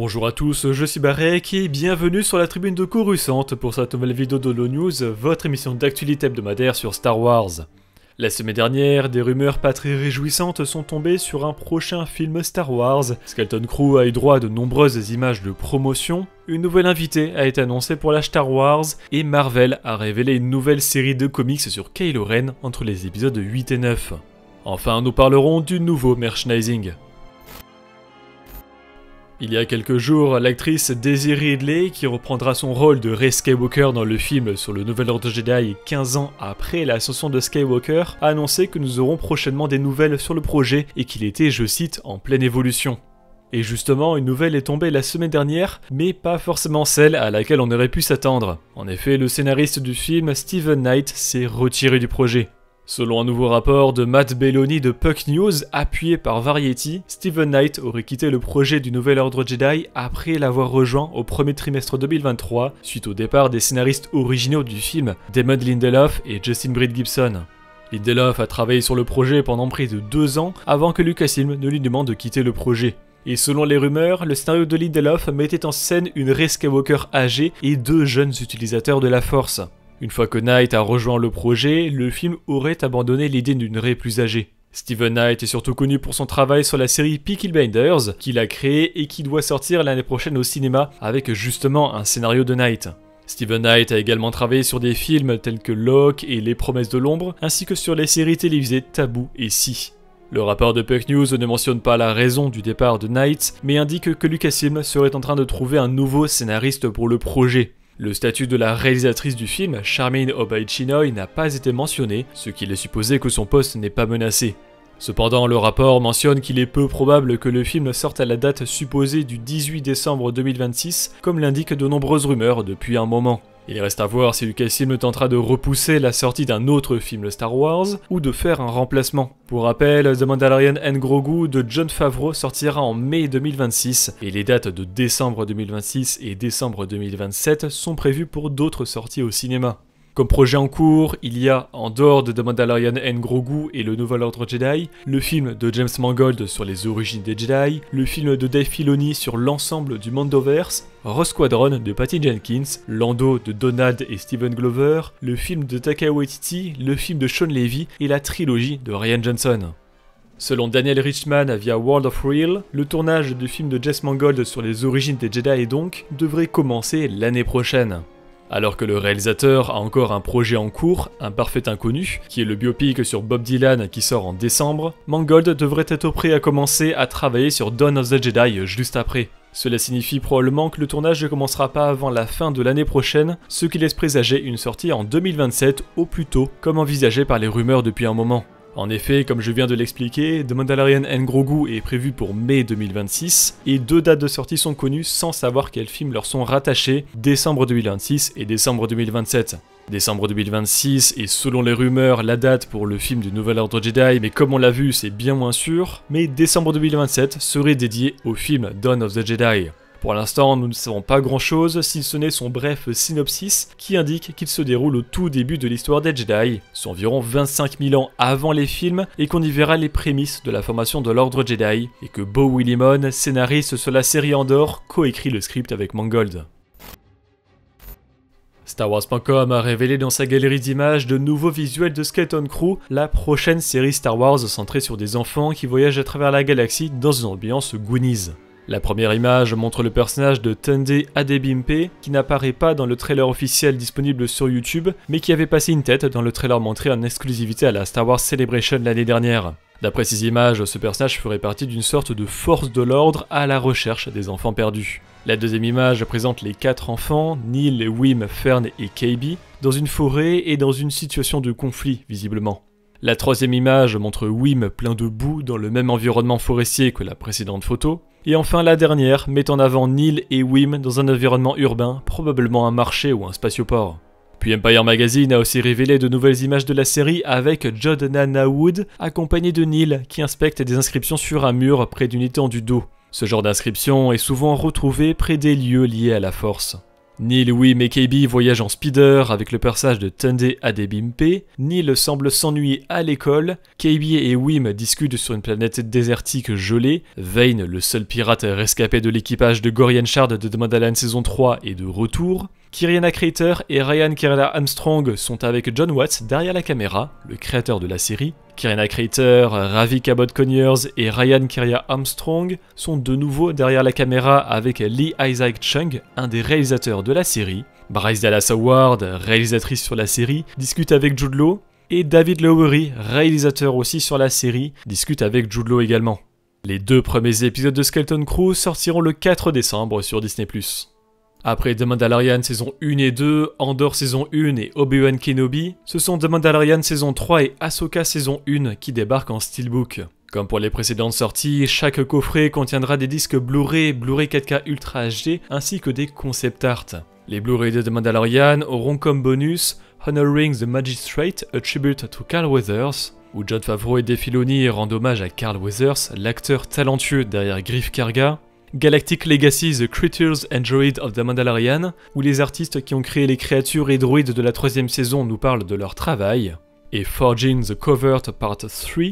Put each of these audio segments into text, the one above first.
Bonjour à tous, je suis Barek et bienvenue sur la tribune de Coruscant pour cette nouvelle vidéo d'Holo News, votre émission d'actualité hebdomadaire sur Star Wars. La semaine dernière, des rumeurs pas très réjouissantes sont tombées sur un prochain film Star Wars. Skeleton Crew a eu droit à de nombreuses images de promotion, une nouvelle invitée a été annoncée pour la Star Wars, et Marvel a révélé une nouvelle série de comics sur Kylo Ren entre les épisodes 8 et 9. Enfin, nous parlerons du nouveau merchandising. Il y a quelques jours, l'actrice Daisy Ridley, qui reprendra son rôle de Rey Skywalker dans le film sur le Nouvel Ordre Jedi 15 ans après l'ascension de Skywalker, a annoncé que nous aurons prochainement des nouvelles sur le projet et qu'il était, je cite, en pleine évolution. Et justement, une nouvelle est tombée la semaine dernière, mais pas forcément celle à laquelle on aurait pu s'attendre. En effet, le scénariste du film, Steven Knight, s'est retiré du projet. Selon un nouveau rapport de Matt Belloni de Puck News, appuyé par Variety, Steven Knight aurait quitté le projet du Nouvel Ordre Jedi après l'avoir rejoint au premier trimestre 2023, suite au départ des scénaristes originaux du film, Damon Lindelof et Justin Britt Gibson. Lindelof a travaillé sur le projet pendant près de 2 ans avant que Lucasfilm ne lui demande de quitter le projet. Et selon les rumeurs, le scénario de Lindelof mettait en scène une Rey Skywalker âgée et 2 jeunes utilisateurs de la Force. Une fois que Knight a rejoint le projet, le film aurait abandonné l'idée d'une Rey plus âgée. Steven Knight est surtout connu pour son travail sur la série Peaky Blinders, qu'il a créée et qui doit sortir l'année prochaine au cinéma avec justement un scénario de Knight. Steven Knight a également travaillé sur des films tels que Locke et Les Promesses de l'Ombre, ainsi que sur les séries télévisées Taboo et Si. Le rapport de Puck News ne mentionne pas la raison du départ de Knight, mais indique que Lucasfilm serait en train de trouver un nouveau scénariste pour le projet. Le statut de la réalisatrice du film, Charmaine Obaid-Chinoy, n'a pas été mentionné, ce qui laisse supposer que son poste n'est pas menacé. Cependant, le rapport mentionne qu'il est peu probable que le film sorte à la date supposée du 18 décembre 2026, comme l'indiquent de nombreuses rumeurs depuis un moment. Il reste à voir si Lucasfilm tentera de repousser la sortie d'un autre film Star Wars ou de faire un remplacement. Pour rappel, The Mandalorian and Grogu de Jon Favreau sortira en mai 2026 et les dates de décembre 2026 et décembre 2027 sont prévues pour d'autres sorties au cinéma. Comme projet en cours, il y a, en dehors de The Mandalorian and Grogu et le Nouvel Ordre Jedi, le film de James Mangold sur les origines des Jedi, le film de Dave Filoni sur l'ensemble du Mandoverse, Rogue Squadron de Patty Jenkins, Lando de Donald et Steven Glover, le film de Taika Waititi, le film de Sean Levy et la trilogie de Rian Johnson. Selon Daniel Richman via World of Real, le tournage du film de James Mangold sur les origines des Jedi donc devrait commencer l'année prochaine. Alors que le réalisateur a encore un projet en cours, Un parfait inconnu, qui est le biopic sur Bob Dylan qui sort en décembre, Mangold devrait être prêt à commencer à travailler sur Dawn of the Jedi juste après. Cela signifie probablement que le tournage ne commencera pas avant la fin de l'année prochaine, ce qui laisse présager une sortie en 2027 au plus tôt, comme envisagé par les rumeurs depuis un moment. En effet, comme je viens de l'expliquer, The Mandalorian and Grogu est prévu pour mai 2026, et 2 dates de sortie sont connues sans savoir quels films leur sont rattachés, décembre 2026 et décembre 2027. Décembre 2026 est selon les rumeurs la date pour le film du Nouvel Ordre Jedi, mais comme on l'a vu c'est bien moins sûr, mais décembre 2027 serait dédié au film Dawn of the Jedi. Pour l'instant, nous ne savons pas grand chose si ce n'est son bref synopsis qui indique qu'il se déroule au tout début de l'histoire des Jedi, soit environ 25 000 ans avant les films, et qu'on y verra les prémices de la formation de l'Ordre Jedi, et que Beau Willimon, scénariste sur la série Andor, coécrit le script avec Mangold. StarWars.com a révélé dans sa galerie d'images de nouveaux visuels de Skeleton Crew, la prochaine série Star Wars centrée sur des enfants qui voyagent à travers la galaxie dans une ambiance Goonies. La première image montre le personnage de Tunde Adebimpe, qui n'apparaît pas dans le trailer officiel disponible sur YouTube, mais qui avait passé une tête dans le trailer montré en exclusivité à la Star Wars Celebration l'année dernière. D'après ces images, ce personnage ferait partie d'une sorte de force de l'ordre à la recherche des enfants perdus. La deuxième image présente les 4 enfants, Neil, Wim, Fern et KB, dans une forêt et dans une situation de conflit, visiblement. La troisième image montre Wim plein de boue dans le même environnement forestier que la précédente photo. Et enfin la dernière met en avant Neil et Wim dans un environnement urbain, probablement un marché ou un spatioport. Puis Empire Magazine a aussi révélé de nouvelles images de la série avec Jordana Wood, accompagné de Neil, qui inspecte des inscriptions sur un mur près d'une étendue d'eau. Ce genre d'inscription est souvent retrouvé près des lieux liés à la Force. Neil, Wim et KB voyagent en speeder avec le personnage de Tunde Adebimpe. Neil semble s'ennuyer à l'école. KB et Wim discutent sur une planète désertique gelée. Vane, le seul pirate rescapé de l'équipage de Gorian Shard de The Mandalorian saison 3, est de retour. Kiriana Crater et Ryan Kiryla Armstrong sont avec John Watts derrière la caméra, le créateur de la série. Kiriana Crater, Ravi Cabot-Conyers et Ryan Kiryla Armstrong sont de nouveau derrière la caméra avec Lee Isaac Chung, un des réalisateurs de la série. Bryce Dallas Howard, réalisatrice sur la série, discute avec Jude Law. Et David Lowery, réalisateur aussi sur la série, discute avec Jude Law également. Les 2 premiers épisodes de Skeleton Crew sortiront le 4 décembre sur Disney+. Après The Mandalorian saison 1 et 2, Andor saison 1 et Obi-Wan Kenobi, ce sont The Mandalorian saison 3 et Ahsoka saison 1 qui débarquent en steelbook. Comme pour les précédentes sorties, chaque coffret contiendra des disques Blu-ray, Blu-ray 4K Ultra HD ainsi que des concept art. Les Blu-ray de The Mandalorian auront comme bonus Honoring the Magistrate, a tribute to Carl Weathers, où Jon Favreau et Dave Filoni rendent hommage à Carl Weathers, l'acteur talentueux derrière Griff Karga. Galactic Legacy, The Creatures and Droids of the Mandalorian, où les artistes qui ont créé les créatures et droïdes de la 3e saison nous parlent de leur travail. Et Forging the Covert Part 3,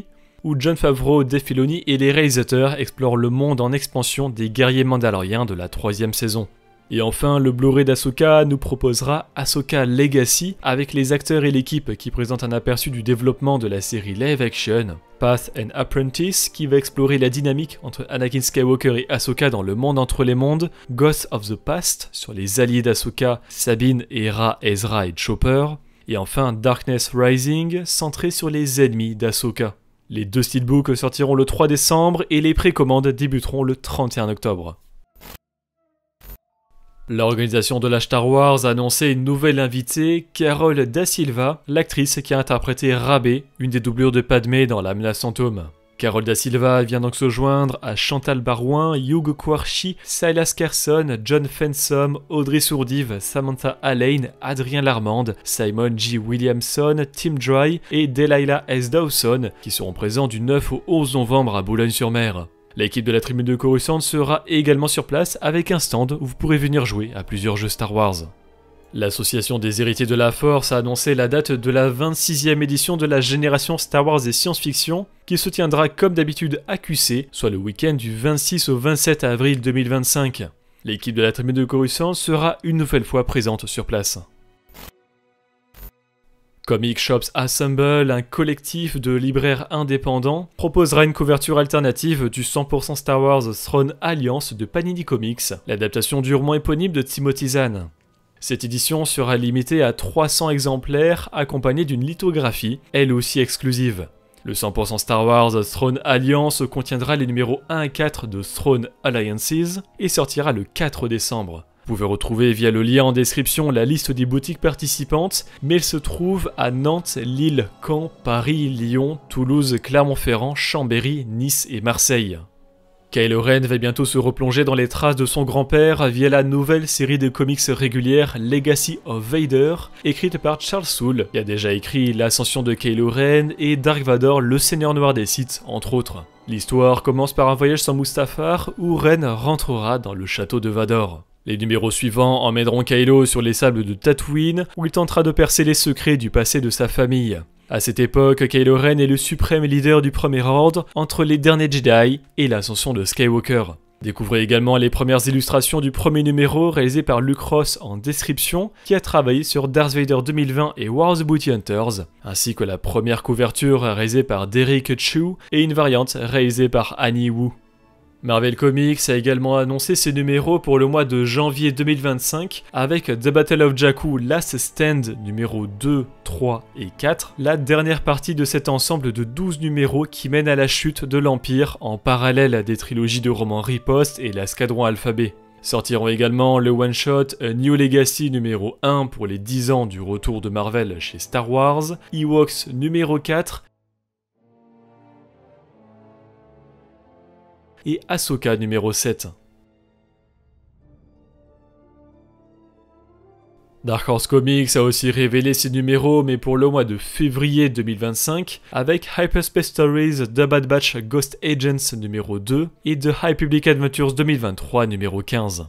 où Jon Favreau, Dave Filoni et les réalisateurs explorent le monde en expansion des guerriers mandaloriens de la 3e saison. Et enfin, le Blu-ray d'Ahsoka nous proposera Ahsoka Legacy avec les acteurs et l'équipe qui présentent un aperçu du développement de la série live action. Path and Apprentice qui va explorer la dynamique entre Anakin Skywalker et Ahsoka dans le monde entre les mondes. Ghosts of the Past sur les alliés d'Ahsoka, Sabine, Hera, Ezra et Chopper. Et enfin Darkness Rising centré sur les ennemis d'Ahsoka. Les 2 steelbooks sortiront le 3 décembre et les précommandes débuteront le 31 octobre. L'organisation de la Star Wars a annoncé une nouvelle invitée, Carol Da Silva, l'actrice qui a interprété Rabe, une des doublures de Padmé dans La Menace Fantôme. Carol Da Silva vient donc se joindre à Chantal Barouin, Hugh Quarshie, Silas Carson, John Fensom, Audrey Sourdive, Samantha Allain, Adrien Larmande, Simon G. Williamson, Tim Dry et Delilah S. Dawson, qui seront présents du 9 au 11 novembre à Boulogne-sur-Mer. L'équipe de la Tribune de Coruscant sera également sur place avec un stand où vous pourrez venir jouer à plusieurs jeux Star Wars. L'association des héritiers de la Force a annoncé la date de la 26e édition de la génération Star Wars et science-fiction qui se tiendra comme d'habitude à QC, soit le week-end du 26 au 27 avril 2025. L'équipe de la Tribune de Coruscant sera une nouvelle fois présente sur place. Comic Shops Assemble, un collectif de libraires indépendants, proposera une couverture alternative du 100% Star Wars Throne Alliance de Panini Comics, l'adaptation du roman éponyme de Timothy Zahn. Cette édition sera limitée à 300 exemplaires, accompagnée d'une lithographie, elle aussi exclusive. Le 100% Star Wars Throne Alliance contiendra les numéros 1 à 4 de Throne Alliances et sortira le 4 décembre. Vous pouvez retrouver via le lien en description la liste des boutiques participantes, mais elles se trouvent à Nantes, Lille, Caen, Paris, Lyon, Toulouse, Clermont-Ferrand, Chambéry, Nice et Marseille. Kylo Ren va bientôt se replonger dans les traces de son grand-père via la nouvelle série de comics régulière Legacy of Vader, écrite par Charles Soule, qui a déjà écrit L'ascension de Kylo Ren et Dark Vador, le Seigneur Noir des Sith, entre autres. L'histoire commence par un voyage sans Mustafar où Ren rentrera dans le château de Vador. Les numéros suivants emmèneront Kylo sur les sables de Tatooine, où il tentera de percer les secrets du passé de sa famille. À cette époque, Kylo Ren est le suprême leader du Premier Ordre, entre les derniers Jedi et l'ascension de Skywalker. Découvrez également les premières illustrations du premier numéro réalisé par Luke Ross en description, qui a travaillé sur Darth Vader 2020 et War of the Bounty Hunters, ainsi que la première couverture réalisée par Derek Chu et une variante réalisée par Annie Wu. Marvel Comics a également annoncé ses numéros pour le mois de janvier 2025 avec The Battle of Jakku Last Stand numéro 2, 3 et 4, la dernière partie de cet ensemble de 12 numéros qui mène à la chute de l'Empire en parallèle des trilogies de romans Riposte et l'Escadron Alphabet. Sortiront également le one-shot A New Legacy numéro 1 pour les 10 ans du retour de Marvel chez Star Wars, Ewoks numéro 4, et Ahsoka numéro 7. Dark Horse Comics a aussi révélé ses numéros mais pour le mois de février 2025 avec Hyperspace Stories The Bad Batch Ghost Agents numéro 2 et The High Public Adventures 2023 numéro 15.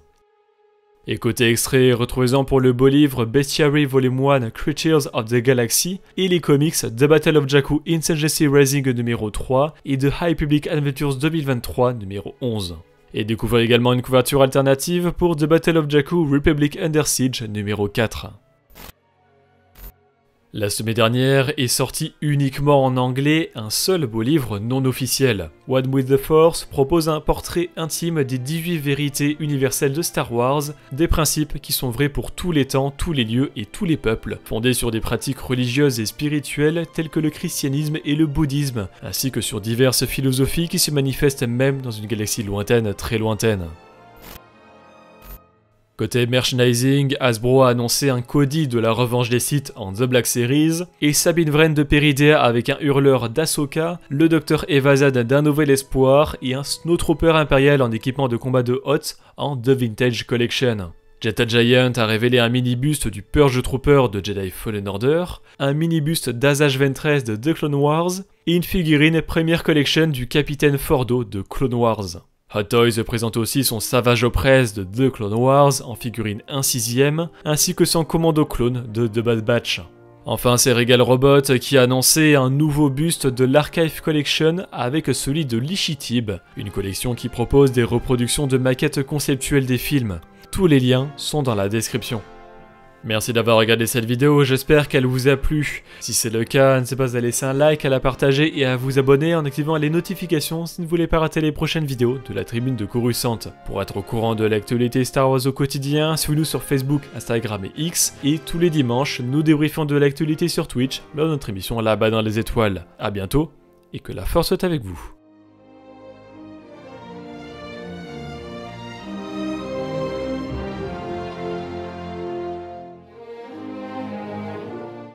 Et côté extrait, retrouvez-en pour le beau livre Bestiary Volume 1 Creatures of the Galaxy et les comics The Battle of Jakku Insurgency Rising numéro 3 et The High Public Adventures 2023 numéro 11. Et découvrez également une couverture alternative pour The Battle of Jakku Republic Under Siege numéro 4. La semaine dernière est sorti uniquement en anglais un seul beau livre non officiel. One with the Force propose un portrait intime des 18 vérités universelles de Star Wars, des principes qui sont vrais pour tous les temps, tous les lieux et tous les peuples, fondés sur des pratiques religieuses et spirituelles telles que le christianisme et le bouddhisme, ainsi que sur diverses philosophies qui se manifestent même dans une galaxie lointaine, très lointaine. Côté merchandising, Hasbro a annoncé un Cody de la revanche des Sith en The Black Series, et Sabine Wren de Peridea avec un hurleur d'Ahsoka, le Dr Evazad d'un Nouvel Espoir et un Snowtrooper impérial en équipement de combat de Hoth en The Vintage Collection. Jetta Giant a révélé un mini-buste du Purge Trooper de Jedi Fallen Order, un mini-buste d'Asajj Ventress de The Clone Wars, et une figurine Premiere Collection du Capitaine Fordo de Clone Wars. Hot Toys présente aussi son Savage Opress de The Clone Wars en figurine 1/6, ainsi que son Commando Clone de The Bad Batch. Enfin, c'est Regal Robot qui a annoncé un nouveau buste de l'Archive Collection avec celui de Lishitib, une collection qui propose des reproductions de maquettes conceptuelles des films. Tous les liens sont dans la description. Merci d'avoir regardé cette vidéo, j'espère qu'elle vous a plu. Si c'est le cas, n'hésitez pas à laisser un like, à la partager et à vous abonner en activant les notifications si vous ne voulez pas rater les prochaines vidéos de la tribune de Coruscant. Pour être au courant de l'actualité Star Wars au quotidien, suivez-nous sur Facebook, Instagram et X. Et tous les dimanches, nous débriefons de l'actualité sur Twitch lors de notre émission Là-bas dans les étoiles. A bientôt et que la force soit avec vous.